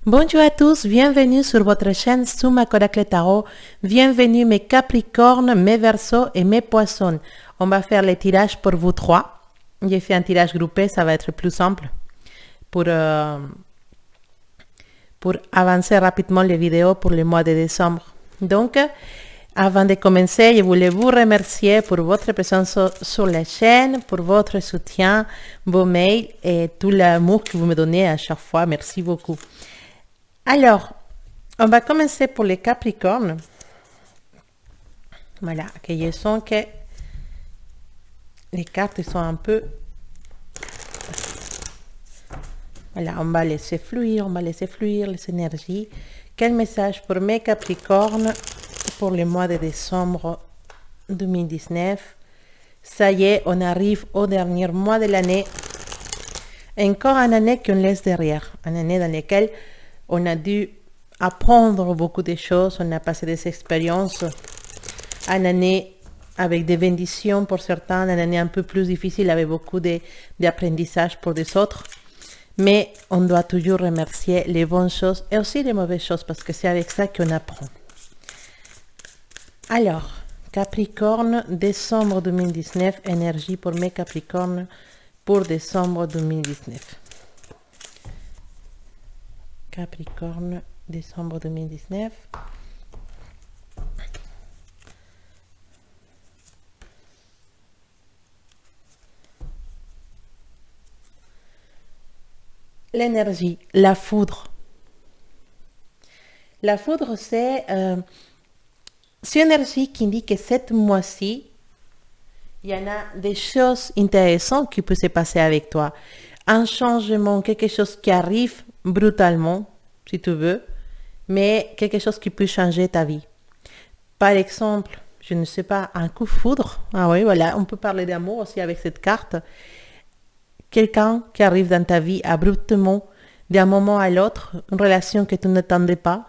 Bonjour à tous, bienvenue sur votre chaîne Sumac Oracle Tarot. Bienvenue mes Capricornes, mes Verseaux et mes Poissons. On va faire les tirages pour vous trois. J'ai fait un tirage groupé, ça va être plus simple pour avancer rapidement les vidéos pour le mois de décembre. Donc, avant de commencer, je voulais vous remercier pour votre présence sur la chaîne, pour votre soutien, vos mails et tout l'amour que vous me donnez à chaque fois. Merci beaucoup. Alors, on va commencer pour les Capricornes. Voilà, que je sens que les cartes sont un peu... Voilà, on va laisser fluir les énergies. Quel message pour mes Capricornes pour le mois de décembre 2019? Ça y est, on arrive au dernier mois de l'année. Encore une année qu'on laisse derrière. Une année dans laquelle on a dû apprendre beaucoup de choses, on a passé des expériences. Une année avec des bénédictions pour certains, une année un peu plus difficile avec beaucoup d'apprentissage pour les autres. Mais on doit toujours remercier les bonnes choses et aussi les mauvaises choses parce que c'est avec ça qu'on apprend. Alors, Capricorne, décembre 2019, énergie pour mes Capricornes pour décembre 2019. Capricorne, décembre 2019. L'énergie, la foudre. La foudre, c'est une énergie qui dit que cette mois-ci, il y en a des choses intéressantes qui peuvent se passer avec toi. Un changement, quelque chose qui arrive brutalement, si tu veux, mais quelque chose qui peut changer ta vie. Par exemple, je ne sais pas, un coup de foudre. Ah oui, voilà, on peut parler d'amour aussi avec cette carte. Quelqu'un qui arrive dans ta vie abruptement, d'un moment à l'autre, une relation que tu n'attendais pas,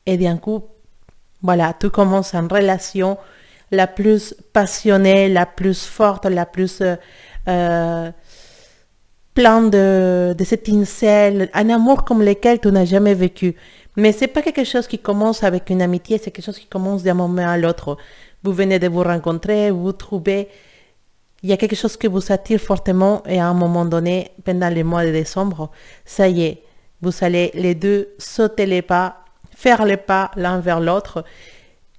et d'un coup, voilà, tu commences une relation la plus passionnée, la plus forte, la plus plein de cette étincelle, un amour comme lequel tu n'as jamais vécu. Mais c'est pas quelque chose qui commence avec une amitié, c'est quelque chose qui commence d'un moment à l'autre. Vous venez de vous rencontrer, vous trouvez, il y a quelque chose qui vous attire fortement et à un moment donné, pendant le mois de décembre, ça y est, vous allez les deux sauter les pas, faire les pas l'un vers l'autre.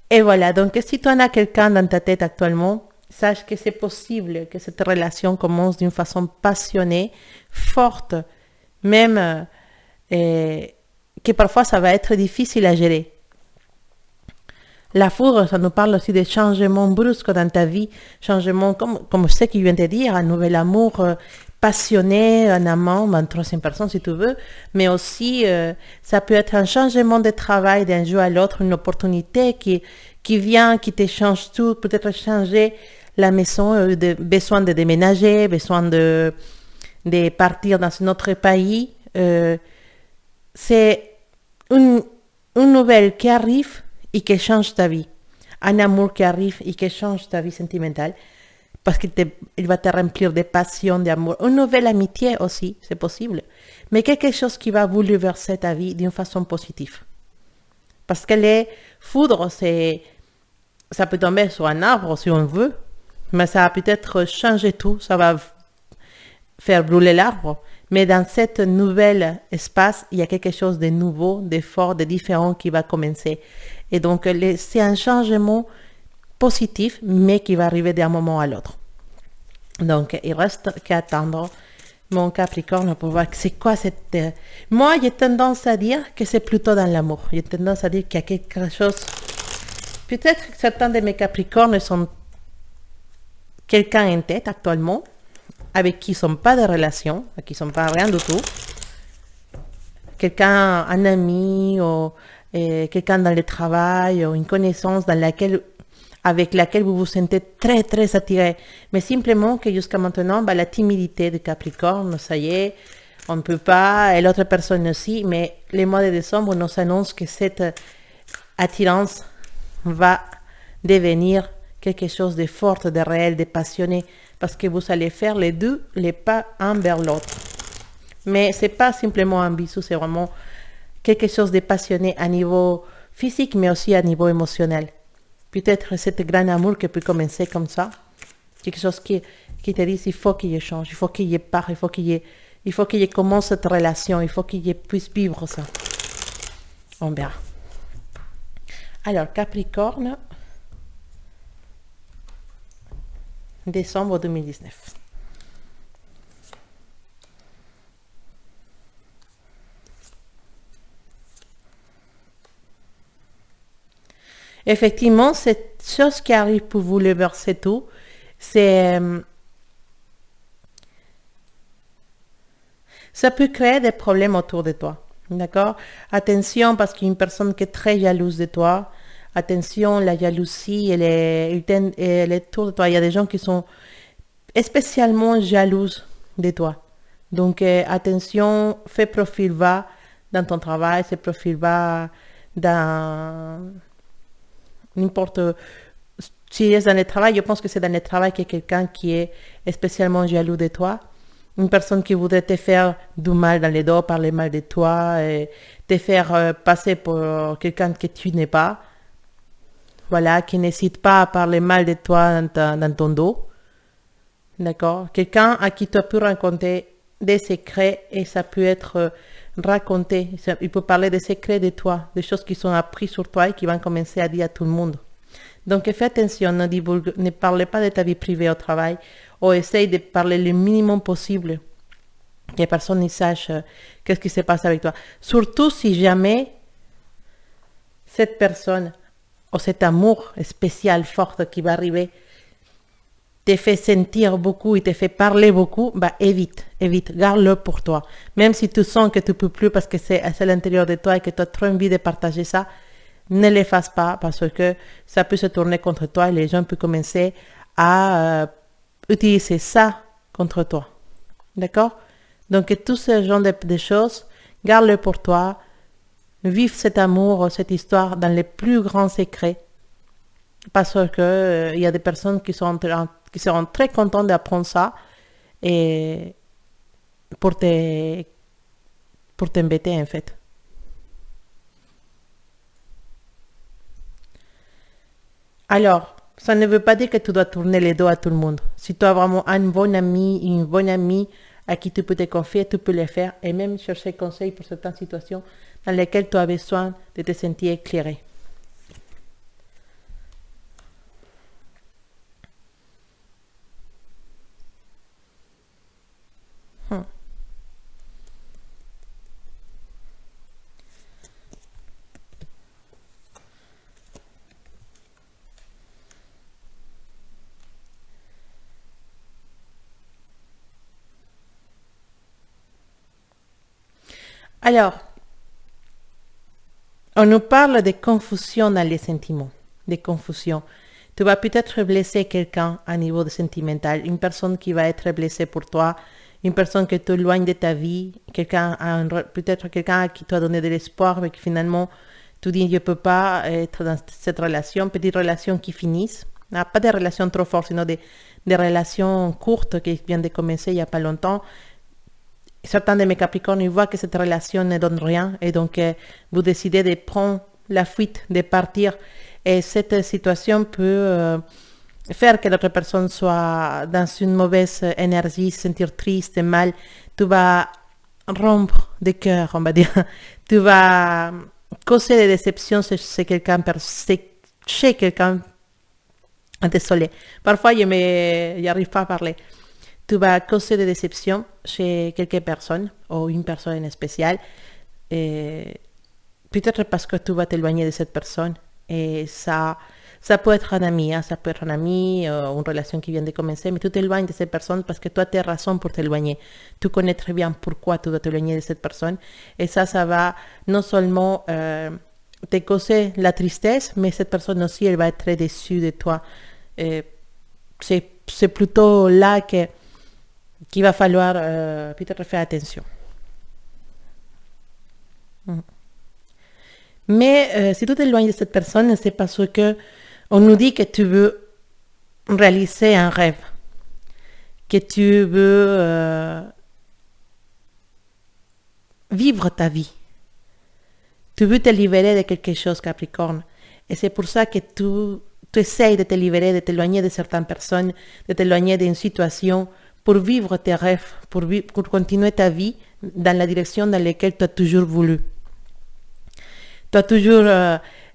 Et voilà, donc si tu en as quelqu'un dans ta tête actuellement, sache que c'est possible que cette relation commence d'une façon passionnée, forte, même que parfois ça va être difficile à gérer. La foudre, ça nous parle aussi des changements brusques dans ta vie, changements comme ce que je viens de dire, un nouvel amour passionné, un amant, en troisième personne si tu veux, mais aussi ça peut être un changement de travail d'un jour à l'autre, une opportunité qui vient, qui te change tout, peut-être changer la maison, besoin de déménager, besoin de partir dans un autre pays. C'est une nouvelle qui arrive et qui change ta vie. Un amour qui arrive et qui change ta vie sentimentale parce qu'il va te remplir de passion, d'amour. Une nouvelle amitié aussi, c'est possible. Mais quelque chose qui va bouleverser ta vie d'une façon positive. Parce que les foudres, ça peut tomber sur un arbre si on veut, mais ça va peut-être changer tout, ça va faire brûler l'arbre. Mais dans cet nouvel espace, il y a quelque chose de nouveau, de fort, de différent qui va commencer. Et donc, c'est un changement positif, mais qui va arriver d'un moment à l'autre. Donc, il reste qu'à attendre mon Capricorne pour voir c'est quoi cette... Moi, j'ai tendance à dire que c'est plutôt dans l'amour. J'ai tendance à dire qu'il y a quelque chose... Peut-être que certains de mes Capricornes sont quelqu'un en tête actuellement, avec qui ils ne sont pas de relation, avec qui ils ne sont pas rien du tout. Quelqu'un, un ami, ou quelqu'un dans le travail, ou une connaissance avec laquelle vous vous sentez très, très attiré. Mais simplement que jusqu'à maintenant, la timidité de Capricorne, ça y est, on ne peut pas, et l'autre personne aussi, mais le mois de décembre nous annonce que cette attirance va devenir quelque chose de fort, de réel, de passionné, parce que vous allez faire les deux, les pas un vers l'autre. Mais c'est pas simplement un bisou, c'est vraiment quelque chose de passionné à niveau physique, mais aussi à niveau émotionnel. Peut-être cet grand amour qui peut commencer comme ça. Quelque chose qui te dit il faut qu'il y change, il faut qu'il y part, il faut qu'il y commence cette relation, il faut qu'il y puisse vivre ça. On verra. Alors, Capricorne, décembre 2019. Effectivement, cette chose qui arrive pour vous, le verset tout, c'est... ça peut créer des problèmes autour de toi. D'accord? Attention, parce qu'une personne qui est très jalouse de toi, attention, la jalousie, elle est autour de toi. Il y a des gens qui sont spécialement jalouses de toi. Donc, attention, fais profil bas dans ton travail, fais profil bas dans n'importe si c'est dans le travail, je pense que c'est dans le travail qu'il y a quelqu'un qui est spécialement jaloux de toi. Une personne qui voudrait te faire du mal dans les dos, parler mal de toi, et te faire passer pour quelqu'un que tu n'es pas. Voilà, qui n'hésite pas à parler mal de toi dans ton dos. D'accord? Quelqu'un à qui tu as pu raconter des secrets et ça peut être raconté. Il peut parler des secrets de toi, des choses qui sont apprises sur toi et qui vont commencer à dire à tout le monde. Donc fais attention, ne parlez pas de ta vie privée au travail ou essaye de parler le minimum possible, que personne ne sache qu'est-ce qui se passe avec toi. Surtout si jamais cette personne ou cet amour spécial fort qui va arriver te fait sentir beaucoup et te fait parler beaucoup, bah évite, garde-le pour toi. Même si tu sens que tu ne peux plus parce que c'est à l'intérieur de toi et que tu as trop envie de partager ça, ne les fasse pas parce que ça peut se tourner contre toi et les gens peuvent commencer à utiliser ça contre toi. D'accord? Donc tout ce genre de choses, garde-le pour toi. Vive cet amour, cette histoire dans les plus grands secrets. Parce que il y a des personnes qui seront très contentes d'apprendre ça et pour t'embêter en fait. Alors, ça ne veut pas dire que tu dois tourner les dos à tout le monde. Si tu as vraiment un bon ami, une bonne amie à qui tu peux te confier, tu peux le faire et même chercher conseil pour certaines situations dans lesquelles tu as besoin de te sentir éclairé. Alors, on nous parle de confusion dans les sentiments, de confusion. Tu vas peut-être blesser quelqu'un à niveau de sentimental, une personne qui va être blessée pour toi, une personne qui t'éloigne de ta vie, peut-être quelqu'un à qui tu as donné de l'espoir, mais qui finalement tu dis je ne peux pas être dans cette relation, petite relation qui finisse. Pas des relations trop fortes, sinon des relations courtes qui viennent de commencer il n'y a pas longtemps. Certains de mes Capricornes, ils voient que cette relation ne donne rien et donc vous décidez de prendre la fuite, de partir. Et cette situation peut faire que l'autre personne soit dans une mauvaise énergie, se sentir triste, mal. Tu vas rompre des cœurs, on va dire. Tu vas causer des déceptions chez quelqu'un. Désolé. Parfois, je n'arrive pas à parler. Tu vas causer des déceptions chez quelques personnes ou une personne spéciale. Peut-être parce que tu vas t'éloigner de cette personne. Et ça peut être un ami, ça peut être un ami, une relation qui vient de commencer, mais tu t'éloignes de cette personne parce que toi, tu as raison pour t'éloigner. Tu connais très bien pourquoi tu dois t'éloigner de cette personne. Et ça va non seulement te causer la tristesse, mais cette personne aussi, elle va être très déçue de toi. C'est plutôt là qu'il va falloir peut-être faire attention. Mais si tu t'éloignes de cette personne, c'est parce que on nous dit que tu veux réaliser un rêve, que tu veux vivre ta vie. Tu veux te libérer de quelque chose, Capricorne. Et c'est pour ça que tu essayes de te libérer, de t'éloigner de certaines personnes, de t'éloigner d'une situation pour vivre tes rêves, pour continuer ta vie dans la direction dans laquelle tu as toujours voulu. Tu as toujours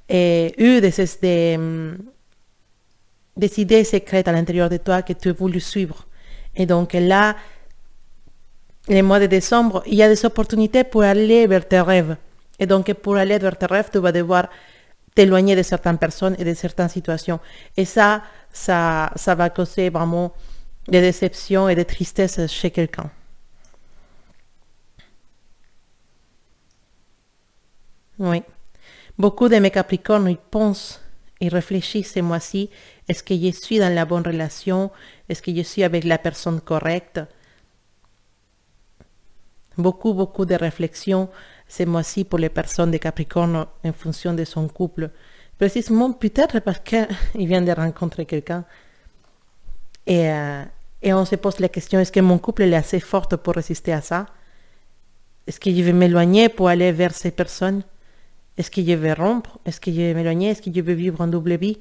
eu des idées secrètes à l'intérieur de toi que tu as voulu suivre. Et donc là, les mois de décembre, il y a des opportunités pour aller vers tes rêves. Et donc pour aller vers tes rêves, tu vas devoir t'éloigner de certaines personnes et de certaines situations. Et ça va causer vraiment des déceptions et des tristesses chez quelqu'un. Oui. Beaucoup de mes Capricornes, ils pensent, ils réfléchissent ce mois-ci, est-ce que je suis dans la bonne relation? Est-ce que je suis avec la personne correcte? Beaucoup de réflexions ce mois-ci pour les personnes de Capricorne en fonction de son couple. Précisément, peut-être parce qu'il vient de rencontrer quelqu'un. Et on se pose la question, est-ce que mon couple est assez fort pour résister à ça? Est-ce que je vais m'éloigner pour aller vers ces personnes? Est-ce que je vais rompre? Est-ce que je vais m'éloigner? Est-ce que je vais vivre en double vie?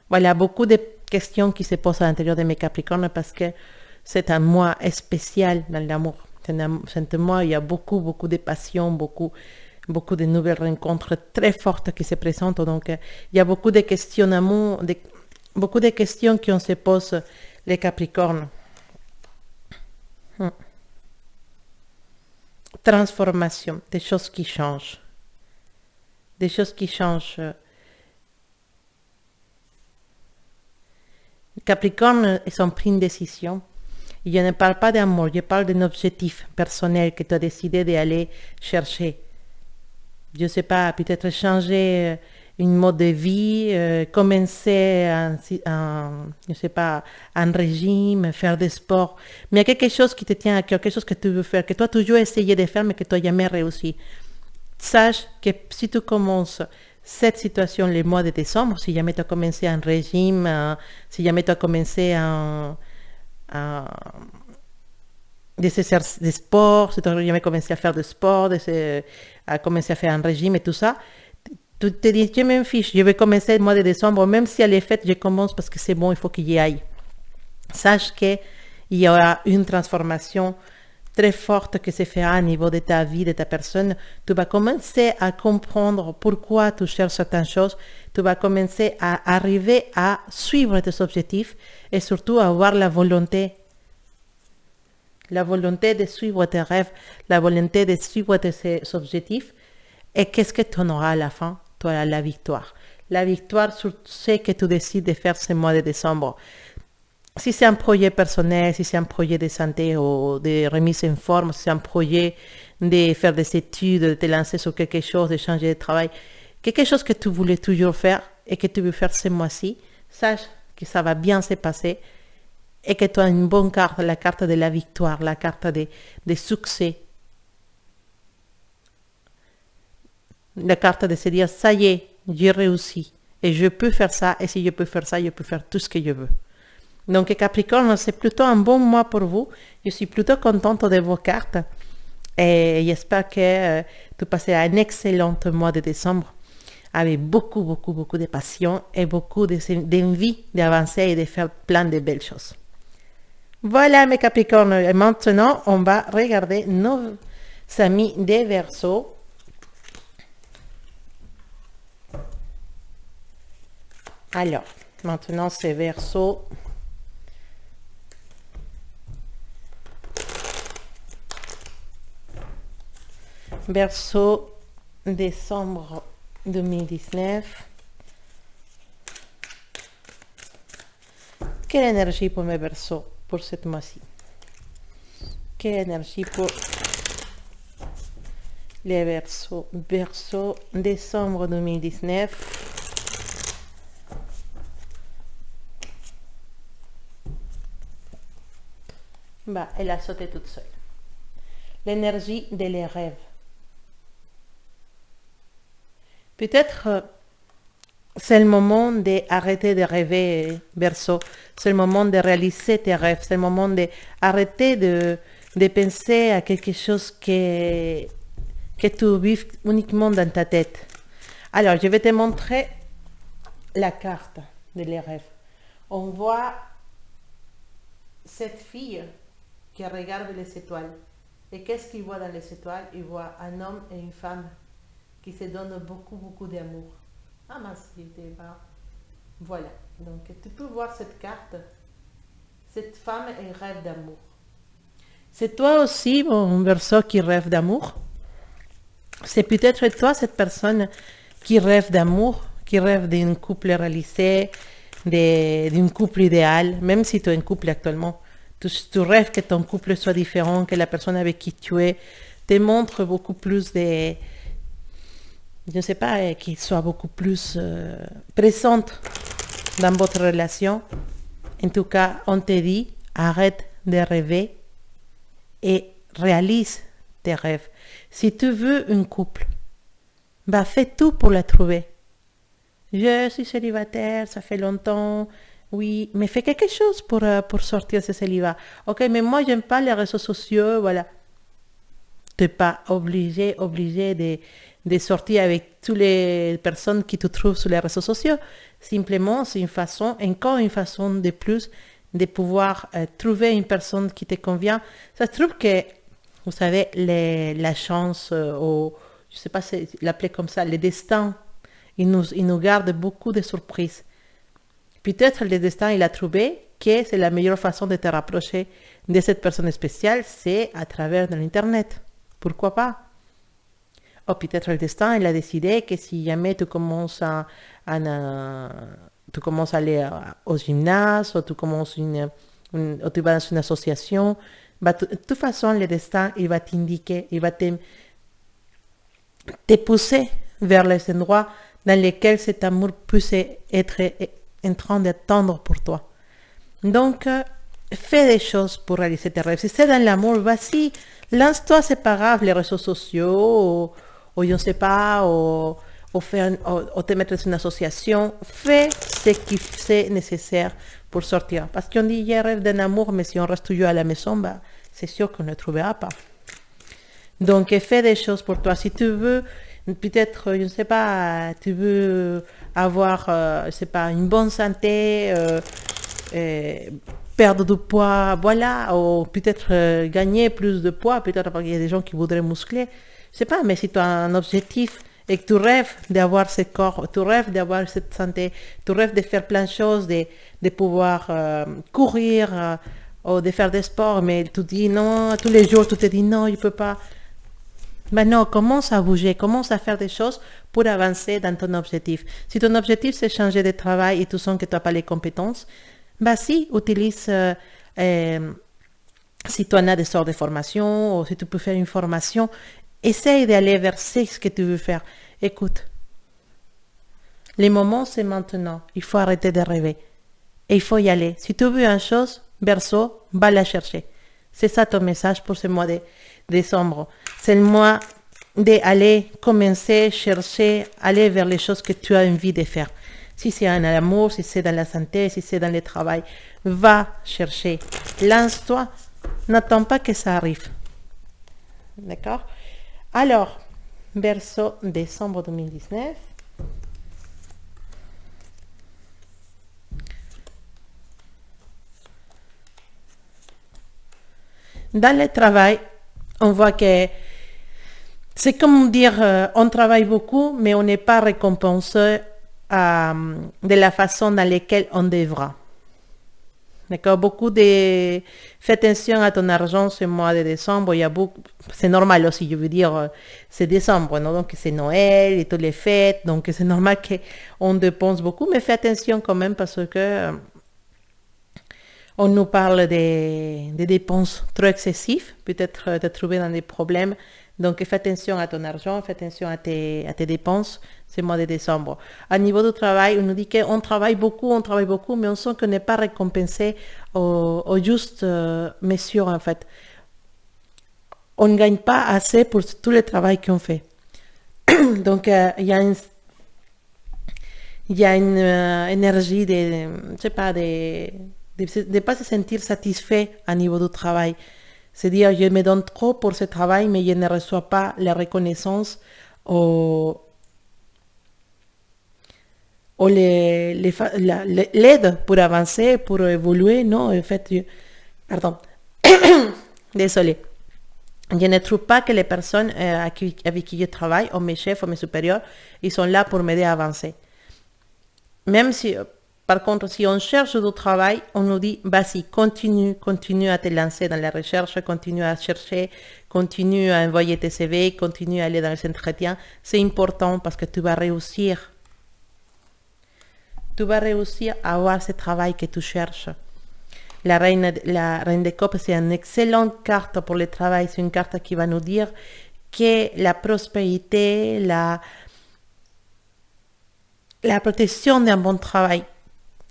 Voilà, beaucoup de questions qui se posent à l'intérieur de mes Capricornes parce que c'est un mois spécial dans l'amour. C'est un mois où il y a beaucoup de passion, beaucoup de nouvelles rencontres très fortes qui se présentent. Donc, il y a beaucoup de questionnements, beaucoup de questions qu'on se pose les Capricornes. Transformation, des choses qui changent. Des choses qui changent. Capricorne, ils ont pris une décision. Je ne parle pas d'amour, je parle d'un objectif personnel que tu as décidé d'aller chercher. Je ne sais pas, peut-être changer une mode de vie, commencer je sais pas, un régime, faire des sports. Mais il y a quelque chose qui te tient à cœur, quelque chose que tu veux faire, que tu as toujours essayé de faire, mais que tu n'as jamais réussi. Sache que si tu commences cette situation le mois de décembre, si jamais tu as commencé un régime, si jamais tu as commencé des sports, si tu n'as jamais commencé à faire du sport, à commencer à faire un régime et tout ça, tu te dis, je m'en fiche, je vais commencer le mois de décembre, même si à les fêtes, je commence parce que c'est bon, il faut que j'y aille. Sache qu'il y aura une transformation très forte que se fera au niveau de ta vie, de ta personne. Tu vas commencer à comprendre pourquoi tu cherches certaines choses. Tu vas commencer à arriver à suivre tes objectifs et surtout à avoir la volonté de suivre tes rêves, la volonté de suivre tes objectifs. Et qu'est-ce que tu en auras à la fin? Tu auras la victoire. La victoire sur ce que tu décides de faire ce mois de décembre. Si c'est un projet personnel, si c'est un projet de santé ou de remise en forme, si c'est un projet de faire des études, de te lancer sur quelque chose, de changer de travail, quelque chose que tu voulais toujours faire et que tu veux faire ce mois-ci, sache que ça va bien se passer et que tu as une bonne carte, la carte de la victoire, la carte de succès. La carte de se dire, ça y est, j'ai réussi et je peux faire ça et si je peux faire ça, je peux faire tout ce que je veux. Donc Capricorne, c'est plutôt un bon mois pour vous. Je suis plutôt contente de vos cartes et j'espère que tu passeras un excellent mois de décembre avec beaucoup de passion et beaucoup d'envie d'avancer et de faire plein de belles choses. Voilà mes Capricornes, et maintenant on va regarder nos amis des Verseaux. Alors, maintenant c'est Verseau. Verseau, décembre 2019. Quelle énergie pour mes Verseaux pour cette mois-ci? Quelle énergie pour les Verseaux? Verseau, décembre 2019. Bah, elle a sauté toute seule. L'énergie de les rêves. Peut-être c'est le moment d'arrêter de rêver, Verseau. C'est le moment de réaliser tes rêves. C'est le moment d'arrêter de penser à quelque chose que tu vives uniquement dans ta tête. Alors, je vais te montrer la carte de les rêves. On voit cette fille qui regarde les étoiles. Et qu'est-ce qu'il voit dans les étoiles? Il voit un homme et une femme qui se donnent beaucoup, beaucoup d'amour. Ah mince, il était pas. Voilà. Donc, tu peux voir cette carte. Cette femme, elle rêve d'amour. C'est toi aussi, mon Verseau, qui rêve d'amour? C'est peut-être toi, cette personne qui rêve d'amour, qui rêve d'un couple réalisé, d'un couple idéal, même si tu es un couple actuellement. Tu rêves que ton couple soit différent, que la personne avec qui tu es te montre beaucoup plus de, je ne sais pas, qu'il soit beaucoup plus présente dans votre relation. En tout cas, on te dit, arrête de rêver et réalise tes rêves. Si tu veux un couple, bah fais tout pour la trouver. Je suis célibataire, ça fait longtemps, oui, mais fais quelque chose pour sortir de ce célibat. Ok, mais moi, j'aime pas les réseaux sociaux, voilà. Tu n'es pas obligé de sortir avec toutes les personnes qui te trouvent sur les réseaux sociaux. Simplement, c'est une façon, encore une façon de plus, de pouvoir trouver une personne qui te convient. Ça se trouve que, vous savez, la chance, ou je ne sais pas si l'appeler comme ça, le destin, il nous garde beaucoup de surprises. Peut-être le destin, il a trouvé que c'est la meilleure façon de te rapprocher de cette personne spéciale, c'est à travers de l'Internet. Pourquoi pas? Ou peut-être le destin, il a décidé que si jamais tu commences à aller au gymnase, ou tu commences ou tu vas dans une association, bah, de toute façon, le destin, il va t'indiquer, il va te pousser vers les endroits dans lesquels cet amour puisse être en train d'attendre pour toi. Donc, fais des choses pour réaliser tes rêves. Si c'est dans l'amour, vas-y, lance-toi, c'est pas grave, les réseaux sociaux, ou je ne sais pas, ou te mettre dans une association. Fais ce qui est nécessaire pour sortir. Parce qu'on dit, je rêve d'un amour, mais si on reste toujours à la maison, bah, c'est sûr qu'on ne le trouvera pas. Donc, fais des choses pour toi. Si tu veux, peut-être, je ne sais pas, tu veux avoir, je ne sais pas, une bonne santé, perdre du poids, voilà, ou peut-être gagner plus de poids, peut-être parce qu'il y a des gens qui voudraient muscler, je sais pas, mais si tu as un objectif et que tu rêves d'avoir ce corps, tu rêves d'avoir cette santé, tu rêves de faire plein de choses, de pouvoir courir ou de faire des sports, mais tu dis non, tous les jours tu te dis non, je peux pas. Maintenant, commence à bouger, commence à faire des choses pour avancer dans ton objectif. Si ton objectif c'est changer de travail et tu sens que tu n'as pas les compétences, bah si, utilise, si tu en as des sortes de formations ou si tu peux faire une formation, essaye d'aller vers ce que tu veux faire. Écoute, le moment c'est maintenant, il faut arrêter de rêver et il faut y aller. Si tu veux une chose, Verseau, va la chercher. C'est ça ton message pour ce mois de décembre. C'est le mois d'aller commencer, chercher, aller vers les choses que tu as envie de faire. Si c'est dans l'amour, si c'est dans la santé, si c'est dans le travail, va chercher. Lance-toi. N'attends pas que ça arrive. D'accord? Alors, Verseau, décembre 2019. Dans le travail, on voit que c'est comme dire, on travaille beaucoup, mais on n'est pas récompensé de la façon dans laquelle on devra. D'accord? Fais attention à ton argent ce mois de décembre. Il y a beaucoup, c'est normal aussi, je veux dire, c'est décembre, non? Donc c'est Noël et toutes les fêtes, donc c'est normal qu'on dépense beaucoup, mais fais attention quand même parce que on nous parle des dépenses trop excessives, peut-être te trouver dans des problèmes. Donc, fais attention à ton argent, fais attention à tes dépenses ce mois de décembre. À niveau du travail, on nous dit qu'on travaille beaucoup, mais on sent qu'on n'est pas récompensé au juste mesure, en fait. On ne gagne pas assez pour tout le travail qu'on fait. Donc, il y a une énergie de, je sais pas, de ne pas se sentir satisfait à niveau du travail. C'est-à-dire, je me donne trop pour ce travail, mais je ne reçois pas la reconnaissance ou ou l'aide pour avancer, pour évoluer. Non, en fait, pardon, désolé. Je ne trouve pas que les personnes avec qui je travaille, ou mes chefs, ou mes supérieurs, ils sont là pour m'aider à avancer. Même si, par contre, si on cherche du travail, on nous dit, vas-y, continue à te lancer dans la recherche, continue à chercher, continue à envoyer tes CV, continue à aller dans les entretiens. C'est important parce que tu vas réussir. Tu vas réussir à avoir ce travail que tu cherches. La reine de cope, c'est une excellente carte pour le travail. C'est une carte qui va nous dire que la prospérité, la protection d'un bon travail,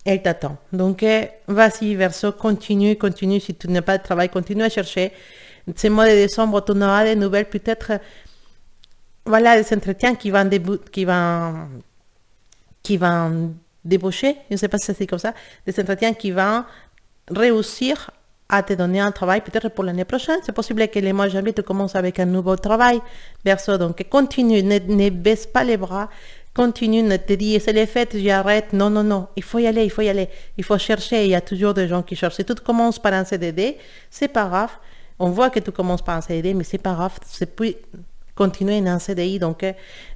elle t'attend. Donc, vas-y, verso, continue. Si tu n'as pas de travail, continue à chercher. Ce mois de décembre, tu auras des nouvelles, peut-être, voilà, des entretiens qui vont débaucher, je ne sais pas si c'est comme ça, des entretiens qui vont réussir à te donner un travail peut-être pour l'année prochaine. C'est possible que le mois de janvier, tu commences avec un nouveau travail. Verso, donc continue, ne baisse pas les bras, continue, ne te dis c'est les fêtes, j'arrête. Non, non, non, il faut y aller. Il faut chercher, il y a toujours des gens qui cherchent. Si tu commences par un CDD, c'est pas grave. On voit que tu commences par un CDD, mais c'est pas grave. C'est puis continuer dans un CDI. Donc,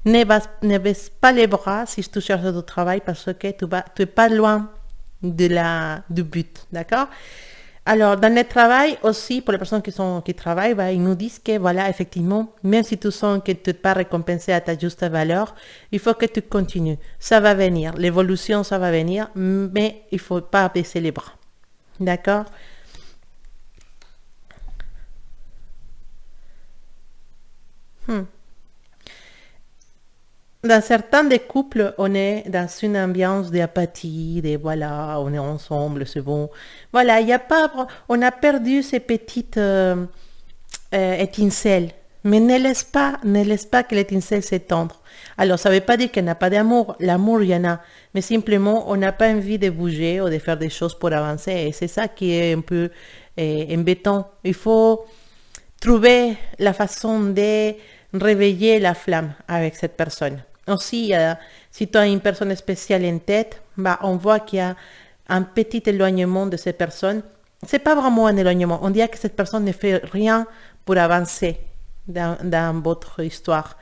ne baisse pas les bras si tu cherches du travail parce que tu es pas loin du but, d'accord? Alors, dans le travail aussi, pour les personnes qui travaillent, ils nous disent que, voilà, effectivement, même si tu sens que tu n'es pas récompensé à ta juste valeur, il faut que tu continues. Ça va venir, l'évolution, ça va venir, mais il ne faut pas baisser les bras, d'accord? Dans certains des couples, on est dans une ambiance d'apathie, de voilà, on est ensemble, c'est bon. Voilà, il y a pas, on a perdu ces petites étincelles. Mais ne laisse pas que l'étincelle s'étendre. Alors, ça ne veut pas dire qu'il n'y a pas d'amour. L'amour, il y en a. Mais simplement, on n'a pas envie de bouger ou de faire des choses pour avancer. Et c'est ça qui est un peu embêtant. Il faut trouver la façon de réveiller la flamme avec cette personne. Aussi, si tu as une personne spéciale en tête, on voit qu'il y a un petit éloignement de cette personne. C'est pas vraiment un éloignement. On dirait que cette personne ne fait rien pour avancer dans votre histoire.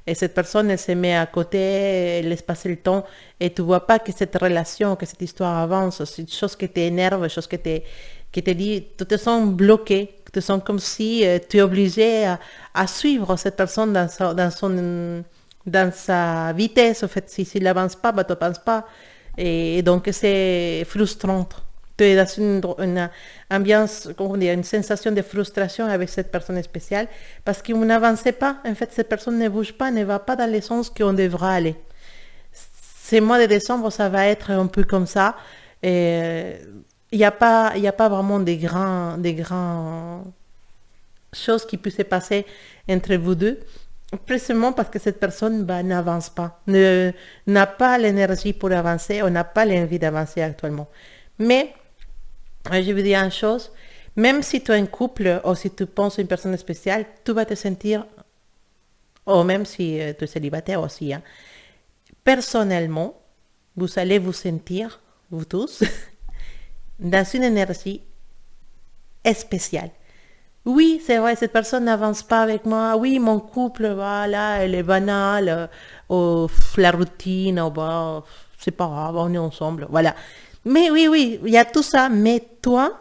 Et cette personne, elle se met à côté, elle laisse passer le temps et tu vois pas que cette relation, que cette histoire avance. C'est une chose qui t'énerve, une chose qui te dit, tu te sens bloqué, tu te sens comme si tu es obligé à suivre cette personne dans sa vitesse. En fait, s'il n'avance pas, tu n'avances pas. Et donc, c'est frustrant. Tu es dans une ambiance, comment dire, une sensation de frustration avec cette personne spéciale parce qu'on n'avance pas. En fait, cette personne ne bouge pas, ne va pas dans le sens qu'on devra aller. Ces mois de décembre, ça va être un peu comme ça. Il n'y a pas vraiment des grands choses qui puissent se passer entre vous deux. Précisément parce que cette personne n'avance pas, n'a pas l'énergie pour avancer, on n'a pas l'envie d'avancer actuellement. Mais, je veux dire une chose, même si tu es un couple ou si tu penses à une personne spéciale, tu vas te sentir, ou même si tu es célibataire aussi, hein, personnellement, vous allez vous sentir, vous tous, dans une énergie spéciale. Oui, c'est vrai, cette personne n'avance pas avec moi. Oui, mon couple, voilà, elle est banale, la routine, c'est pas grave, on est ensemble, voilà. Mais oui, il y a tout ça, mais toi,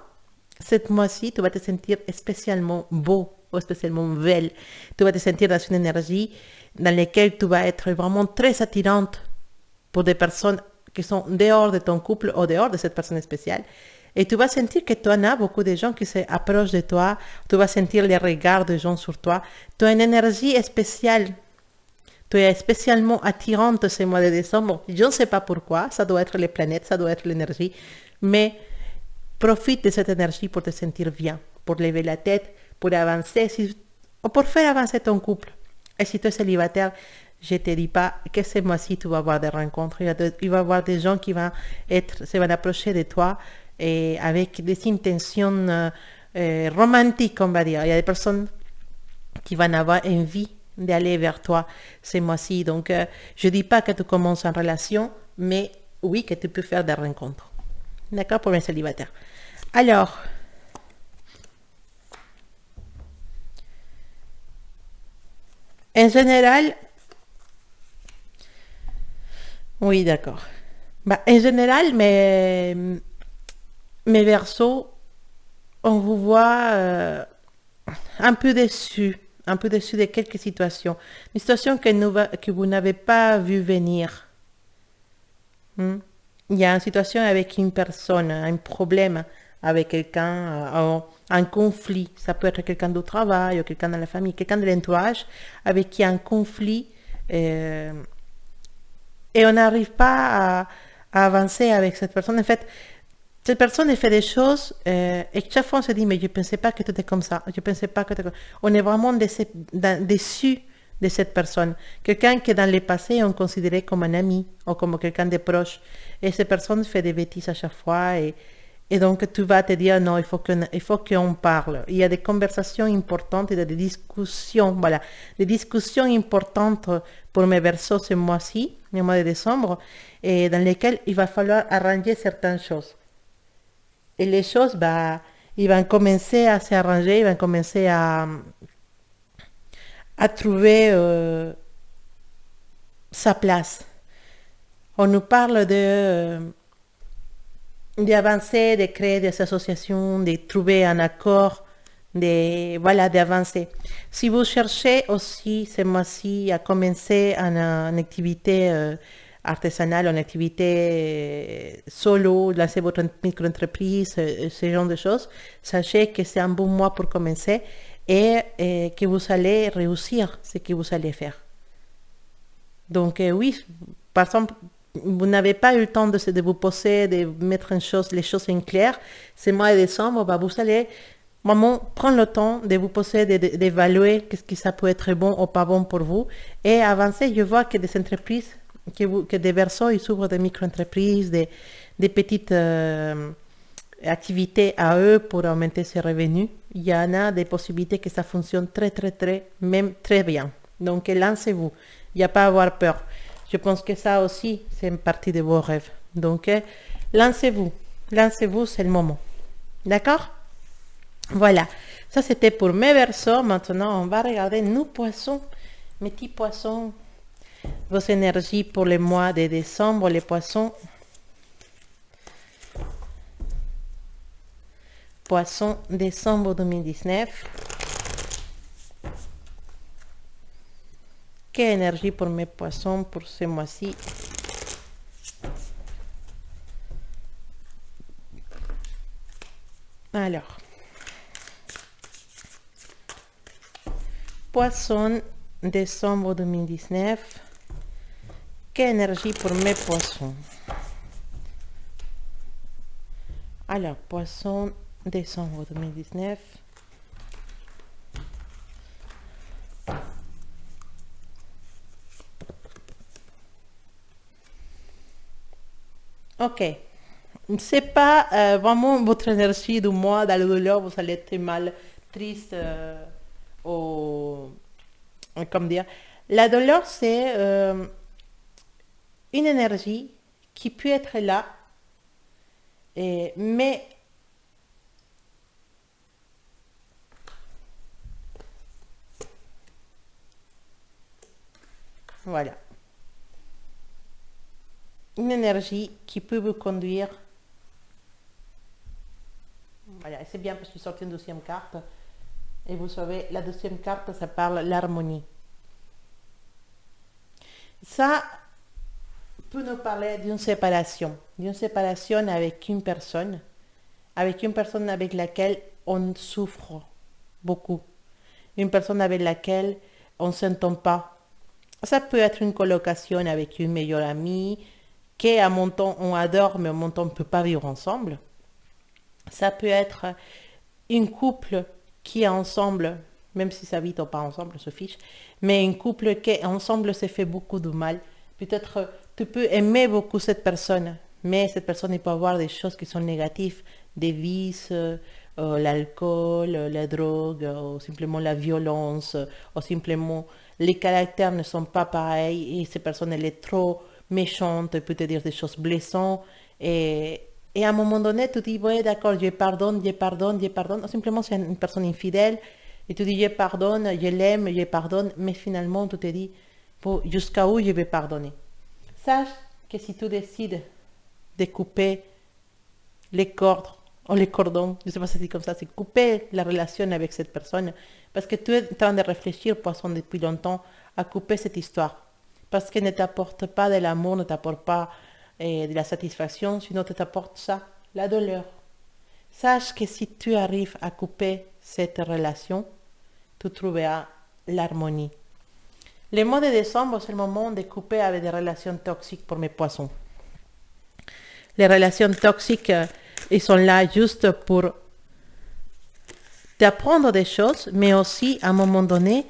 cette mois-ci, tu vas te sentir spécialement beau ou spécialement belle. Tu vas te sentir dans une énergie dans laquelle tu vas être vraiment très attirante pour des personnes qui sont dehors de ton couple ou dehors de cette personne spéciale. Et tu vas sentir que tu en as beaucoup de gens qui s'approchent de toi. Tu vas sentir les regards des gens sur toi. Tu as une énergie spéciale. Tu es spécialement attirante ce mois de décembre. Je ne sais pas pourquoi. Ça doit être les planètes, ça doit être l'énergie. Mais profite de cette énergie pour te sentir bien, pour lever la tête, pour avancer, ou pour faire avancer ton couple. Et si tu es célibataire, je ne te dis pas que ce mois-ci, tu vas avoir des rencontres. Il va y avoir des gens qui se vont approcher de toi et avec des intentions romantiques, on va dire. Il y a des personnes qui vont avoir envie d'aller vers toi ce mois-ci. Donc, je ne dis pas que tu commences en relation, mais oui, que tu peux faire des rencontres. D'accord, pour les célibataires. Alors, en général, oui, d'accord. Bah, en général, mes versos, on vous voit un peu déçu de quelques situations. Une situation que vous n'avez pas vu venir. Hmm. Il y a une situation avec une personne, un problème avec quelqu'un, un conflit. Ça peut être quelqu'un du travail ou quelqu'un dans la famille, quelqu'un de l'entourage avec qui il y a un conflit euh, et on n'arrive pas à avancer avec cette personne. En fait, cette personne fait des choses et chaque fois on se dit mais je ne pensais pas que tu étais comme ça, je pensais pas que tu étais comme... On est vraiment déçu de cette personne. Quelqu'un que dans le passé on considérait comme un ami ou comme quelqu'un de proche et cette personne fait des bêtises à chaque fois et donc tu vas te dire non, il faut qu'on parle. Il y a des conversations importantes, il y a des discussions, voilà, des discussions importantes pour mes versos ce mois-ci, le mois de décembre, et dans lesquelles il va falloir arranger certaines choses. Et les choses, bah, ils vont commencer à s'arranger, ils vont commencer à trouver sa place. On nous parle d'avancer, de créer des associations, de trouver un accord, voilà, d'avancer. Si vous cherchez aussi ce mois-ci à commencer une activité artisanale, une activité solo, lancer votre micro-entreprise, ce genre de choses, sachez que c'est un bon mois pour commencer et que vous allez réussir ce que vous allez faire. Donc oui, par exemple, vous n'avez pas eu le temps de vous poser, de mettre les choses en clair. Ce mois de décembre, bah, vous allez vraiment prendre le temps de vous poser, d'évaluer qu'est-ce que ça peut être bon ou pas bon pour vous et avancer. Je vois que des entreprises, que des versos, ils s'ouvrent des micro-entreprises, des petites activités à eux pour augmenter ses revenus. Il y en a des possibilités que ça fonctionne même très bien. Donc lancez-vous. Il n'y a pas à avoir peur. Je pense que ça aussi, c'est une partie de vos rêves. Donc, lancez-vous. Lancez-vous, c'est le moment. D'accord? Voilà. Ça, c'était pour mes versos. Maintenant, on va regarder nos poissons. Mes petits poissons. Vos énergies pour le mois de décembre, les poissons. Poissons, décembre 2019. Quelle énergie pour mes poissons pour ce mois-ci? Alors, poisson, décembre 2019. Quelle énergie pour mes poissons? Alors, poisson, décembre 2019. Ok. C'est pas vraiment votre énergie du mois dans le douleur, vous allez être mal, triste ou comme dire. La douleur, c'est une énergie qui peut être là, mais voilà. Une énergie qui peut vous conduire. Voilà, c'est bien parce que j'ai sorti une deuxième carte. Et vous savez, la deuxième carte, ça parle l'harmonie. Ça peut nous parler d'une séparation avec une personne avec laquelle on souffre beaucoup, une personne avec laquelle on ne s'entend pas. Ça peut être une colocation avec une meilleure amie, qu'à mon temps on adore, mais à mon temps on ne peut pas vivre ensemble. Ça peut être une couple qui est ensemble, même si ça vit ou pas ensemble, on se fiche, mais une couple qui est ensemble se fait beaucoup de mal. Peut-être tu peux aimer beaucoup cette personne, mais cette personne peut avoir des choses qui sont négatives, des vices, l'alcool, la drogue, ou simplement la violence, ou simplement les caractères ne sont pas pareils et cette personne elle est trop méchante, elle peut te dire des choses blessantes. Et à un moment donné, tu dis, ouais, d'accord, je pardonne, je pardonne, je pardonne. Ou simplement, c'est une personne infidèle. Et tu dis, je pardonne, je l'aime, je pardonne. Mais finalement, tu te dis, bon, jusqu'à où je vais pardonner. Sache que si tu décides de couper les cordes ou les cordons, je ne sais pas si c'est comme ça, c'est couper la relation avec cette personne, parce que tu es en train de réfléchir, poisson, depuis longtemps, à couper cette histoire, parce qu'elle ne t'apporte pas de l'amour, ne t'apporte pas de la satisfaction, sinon te t'apporte ça, la douleur. Sache que si tu arrives à couper cette relation, tu trouveras l'harmonie. Le mois de décembre, c'est le moment de couper avec des relations toxiques pour mes poissons. Les relations toxiques, ils sont là juste pour t'apprendre des choses, mais aussi à un moment donné,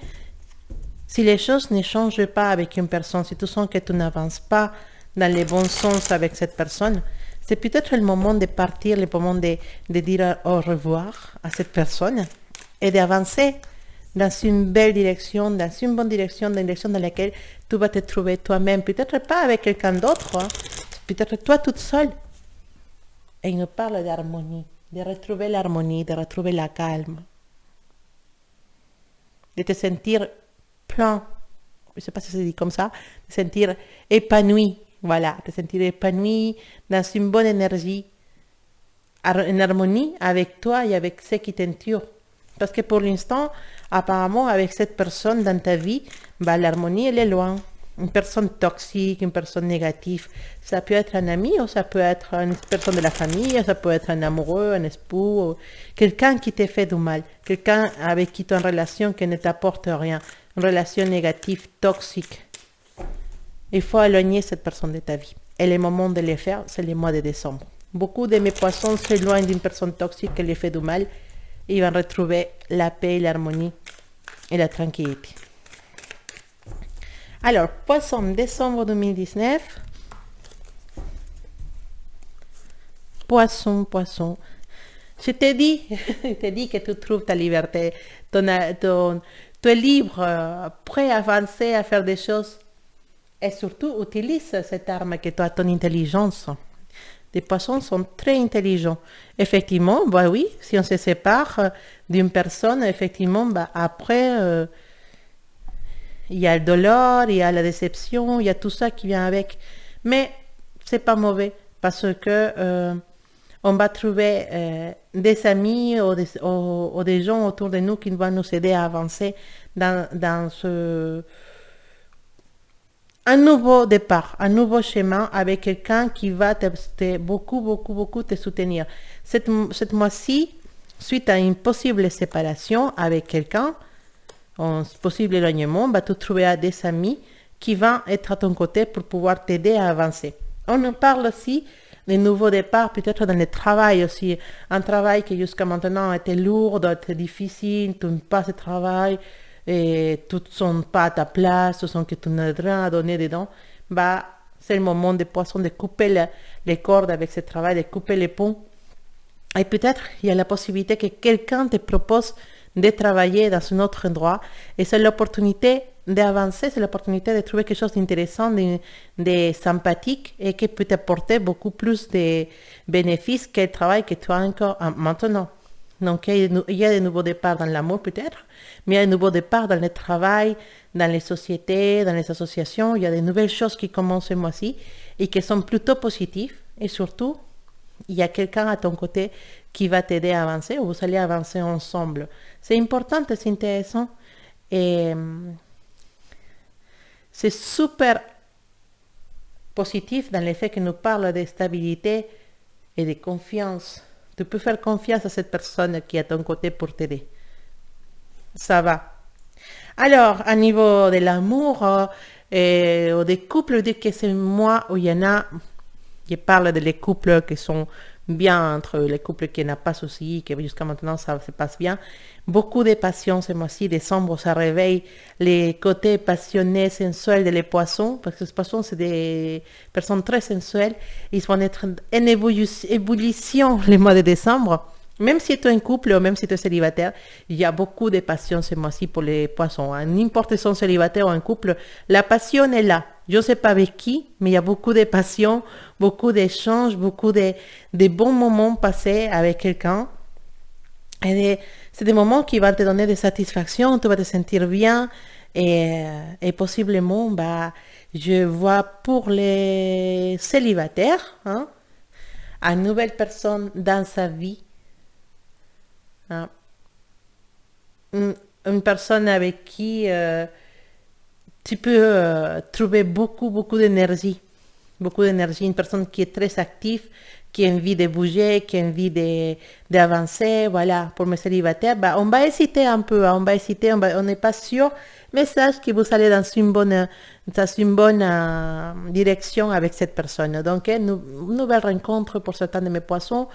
si les choses ne changent pas avec une personne, si tu sens que tu n'avances pas dans le bon sens avec cette personne, c'est peut-être le moment de partir, le moment de dire au revoir à cette personne et d'avancer dans une belle direction, dans une bonne direction, dans une direction dans laquelle tu vas te trouver toi-même. Peut-être pas avec quelqu'un d'autre, hein. Peut-être toi toute seule. Et il nous parle d'harmonie, de retrouver l'harmonie, de retrouver la calme, de te sentir plein, je ne sais pas si c'est dit comme ça, de te sentir épanoui, voilà, de te sentir épanoui dans une bonne énergie, en harmonie avec toi et avec ce qui t'entoure. Parce que pour l'instant, apparemment, avec cette personne dans ta vie, bah, l'harmonie, elle est loin. Une personne toxique, une personne négative, ça peut être un ami ou ça peut être une personne de la famille, ça peut être un amoureux, un époux, quelqu'un qui te fait du mal, quelqu'un avec qui tu as une relation qui ne t'apporte rien, une relation négative, toxique. Il faut éloigner cette personne de ta vie. Et le moment de le faire, c'est le mois de décembre. Beaucoup de mes poissons s'éloignent d'une personne toxique qui les fait du mal. Ils vont retrouver la paix, l'harmonie et la tranquillité. Alors, poisson, décembre 2019. Poisson, poisson. Je t'ai dit, que tu trouves ta liberté. Tu es libre, prêt à avancer, à faire des choses. Et surtout, utilise cette arme que tu as, ton intelligence. Les poissons sont très intelligents. Effectivement, bah oui, si on se sépare d'une personne, effectivement, bah après, il y a le douleur, il y a la déception, il y a tout ça qui vient avec. Mais c'est pas mauvais parce que on va trouver des amis ou des gens autour de nous qui vont nous aider à avancer dans un nouveau départ, un nouveau chemin avec quelqu'un qui va beaucoup te soutenir. Cette mois-ci, suite à une possible séparation avec quelqu'un, un possible éloignement, bah, tu trouveras des amis qui vont être à ton côté pour pouvoir t'aider à avancer. On en parle aussi des nouveaux départs, peut-être dans le travail aussi. Un travail qui jusqu'à maintenant était lourd, était difficile, tu n'aimes pas ce travail, et tout ne sont pas à ta place, tu sens que tu n'as rien à donner dedans, bah, c'est le moment des poissons de couper les cordes avec ce travail, de couper les ponts. Et peut-être il y a la possibilité que quelqu'un te propose de travailler dans un autre endroit et c'est l'opportunité d'avancer, c'est l'opportunité de trouver quelque chose d'intéressant, de sympathique et qui peut t'apporter beaucoup plus de bénéfices que le travail que tu as encore maintenant. Donc, il y a des nouveaux départs dans l'amour peut-être, mais il y a des nouveaux départs dans le travail, dans les sociétés, dans les associations. Il y a des nouvelles choses qui commencent ce mois-ci et qui sont plutôt positives. Et surtout, il y a quelqu'un à ton côté qui va t'aider à avancer ou vous allez avancer ensemble. C'est important, c'est intéressant. Et c'est super positif dans le fait que nous parle de stabilité et de confiance. Tu peux faire confiance à cette personne qui est à ton côté pour t'aider. Ça va. Alors, à niveau de l'amour ou des couples, je dis que c'est moi où il y en a, je parle de les couples qui sont bien, entre les couples qui n'ont pas de soucis, que jusqu'à maintenant ça se passe bien. Beaucoup de passion ce mois-ci, décembre, ça réveille les côtés passionnés, sensuels des poissons, parce que les poissons, c'est des personnes très sensuelles. Ils vont être en ébullition le mois de décembre. Même si tu es un couple ou même si tu es célibataire, il y a beaucoup de passion ce mois-ci pour les poissons. N'importe si on est célibataire ou un couple, la passion est là. Je ne sais pas avec qui, mais il y a beaucoup de passion, beaucoup d'échanges, beaucoup de bons moments passés avec quelqu'un. C'est des moments qui vont te donner des satisfactions, tu vas te sentir bien et possiblement, bah, je vois pour les célibataires, hein, une nouvelle personne dans sa vie, hein, une personne avec qui tu peux trouver beaucoup d'énergie, une personne qui est très active, qui a envie de bouger, qui a envie d'avancer, voilà, pour mes célibataires, bah, on va hésiter un peu, hein, on n'est pas sûr, mais sache que vous allez dans une bonne direction avec cette personne. Donc, une nouvelle rencontre pour certains de mes poissons,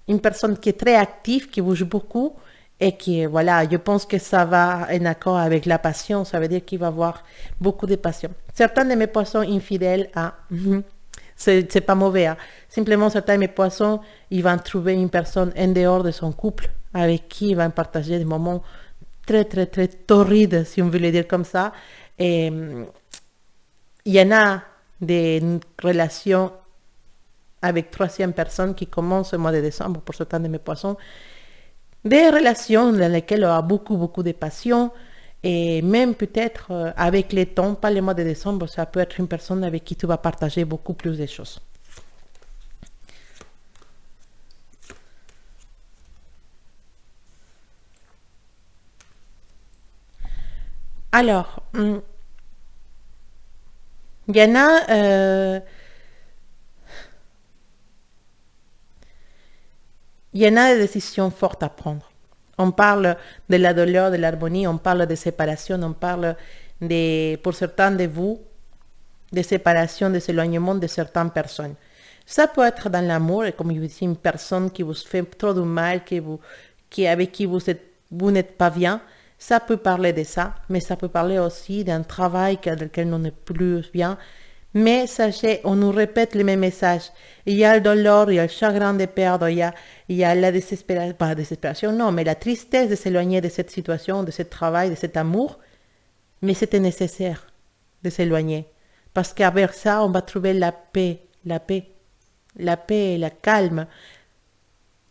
une personne qui est très active, qui bouge beaucoup, et qui, voilà, je pense que ça va en accord avec la passion, ça veut dire qu'il va avoir beaucoup de passion. Certains de mes poissons infidèles, c'est pas mauvais, hein. Simplement, certains de mes poissons, ils vont trouver une personne en dehors de son couple, avec qui ils vont partager des moments très torrides, si on veut le dire comme ça. Et il y en a des relations avec troisième personne qui commencent au mois de décembre pour certains de mes poissons. Des relations dans lesquelles on a beaucoup de passion et même peut-être avec le temps, pas le mois de décembre, ça peut être une personne avec qui tu vas partager beaucoup plus de choses. Alors, il y en a... il y en a des décisions fortes à prendre. On parle de la douleur, de l'harmonie, on parle de séparation, on parle pour certains de vous, de séparation, de éloignement de certaines personnes. Ça peut être dans l'amour, et comme je vous dis, une personne qui vous fait trop de mal, avec qui vous n'êtes pas bien. Ça peut parler de ça, mais ça peut parler aussi d'un travail dans lequel on n'est plus bien. Mais sachez, on nous répète les mêmes messages. Il y a le douleur, il y a le chagrin de perdre, il y a la désespération, pas la désespération, non, mais la tristesse de s'éloigner de cette situation, de ce travail, de cet amour. Mais c'était nécessaire de s'éloigner. Parce qu'avec ça, on va trouver la paix, et la calme.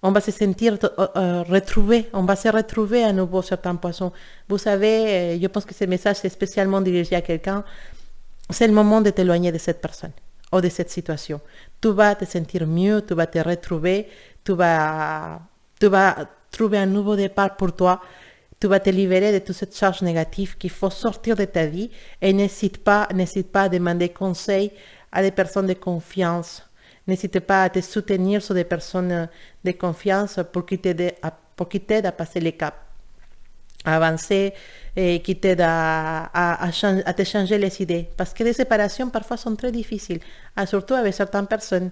On va se sentir retrouvé, on va se retrouver à nouveau certains poissons. Vous savez, je pense que ce message est spécialement dirigé à quelqu'un. C'est le moment de t'éloigner de cette personne ou de cette situation. Tu vas te sentir mieux, tu vas te retrouver, tu vas trouver un nouveau départ pour toi, tu vas te libérer de toute cette charge négative qu'il faut sortir de ta vie et n'hésite pas à demander conseil à des personnes de confiance. N'hésite pas à te soutenir sur des personnes de confiance pour qu'ils t'aident à passer les caps, à avancer et qui t'aident à te changer les idées. Parce que les séparations parfois sont très difficiles, surtout avec certaines personnes.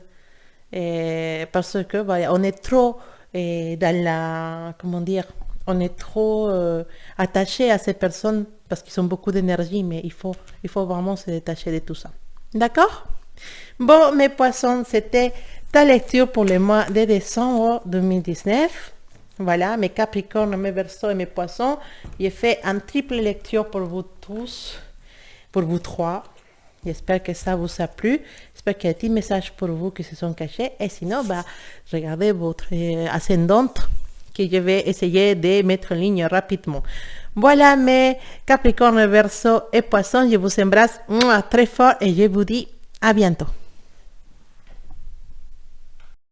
Parce que voilà, on est trop dans la... Comment dire? On est trop attaché à ces personnes parce qu'ils ont beaucoup d'énergie, mais il faut vraiment se détacher de tout ça. D'accord? Bon, mes poissons, c'était ta lecture pour le mois de décembre 2019. Voilà, mes Capricornes, mes Verseaux et mes Poissons. J'ai fait une triple lecture pour vous tous, pour vous trois. J'espère que ça vous a plu. J'espère qu'il y a des petits messages pour vous qui se sont cachés. Et sinon, regardez votre ascendante que je vais essayer de mettre en ligne rapidement. Voilà mes Capricornes, Verseaux et Poissons. Je vous embrasse très fort et je vous dis à bientôt.